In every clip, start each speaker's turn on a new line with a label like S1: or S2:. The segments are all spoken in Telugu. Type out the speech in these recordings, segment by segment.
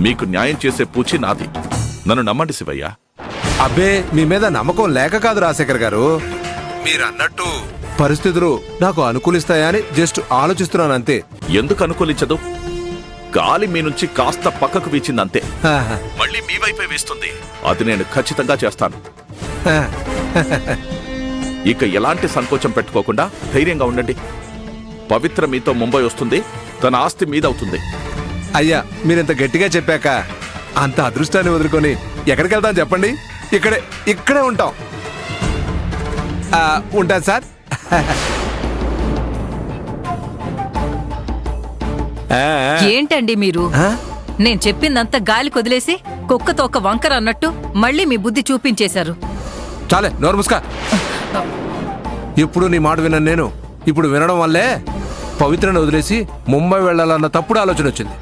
S1: మీకు న్యాయం చేసే పూచి నాది. నన్ను నమ్మండి శివయ్య.
S2: అబ్బే, మీ మీద నమ్మకం లేక కాదు రాజశేఖర్ గారు, మీరన్నట్టు పరిస్థితులు నాకు అనుకూలిస్తాయని జస్ట్ ఆలోచిస్తున్నాను అంతే.
S1: ఎందుకు అనుకూలించదు? గాలి మీ నుంచి కాస్త పక్కకు వీచిందంతే, మళ్ళీ మీ వైపే వేస్తుంది. అది నేను ఖచ్చితంగా చేస్తాను. ఇక ఎలాంటి సంకోచం పెట్టుకోకుండా ధైర్యంగా ఉండండి. పవిత్ర మీతో ముంబై వస్తుంది, తన ఆస్తి మీదవుతుంది.
S2: అయ్యా, మీరింత గట్టిగా చెప్పాక అంత అదృష్టాన్ని వదులుకొని ఎక్కడికి వెళ్తాం చెప్పండి? ఇక్కడే ఉంటాం. ఉంటాను సార్.
S3: ఏంటండి మీరు? నేను చెప్పిందంతా గాలి కొదిలేసి కుక్కతో ఒక వంకర అన్నట్టు మళ్ళీ మీ బుద్ధి చూపించేశారు.
S2: చాలే, నోరు ముసుకా. ఇప్పుడు నీ మాట విన్నాను నేను. ఇప్పుడు వినడం వల్లే పవిత్రను వదిలేసి ముంబై వెళ్ళాలన్న తప్పుడు ఆలోచన వచ్చింది.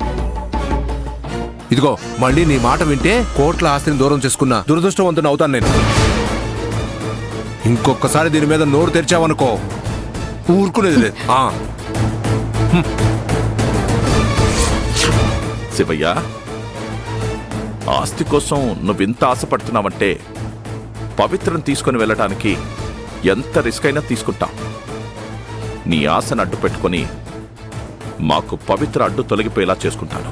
S2: ఇదిగో, మళ్ళీ నీ మాట వింటే కోట్ల ఆస్తిని దూరం చేసుకున్న దురదృష్టవంతుని అవుతాను నేను. ఇంకొకసారి దీని మీద నోరు తెరిచావనుకో, ఊరుకునేది లేదు.
S1: శివయ్య, ఆస్తి కోసం నువ్వింత ఆశపడుతున్నావంటే పవిత్రను తీసుకుని వెళ్ళటానికి ఎంత రిస్క్ అయినా తీసుకుంటాం. నీ ఆశను అడ్డు పెట్టుకుని మాకు పవిత్ర అడ్డు తొలగిపోయేలా చేసుకుంటాను.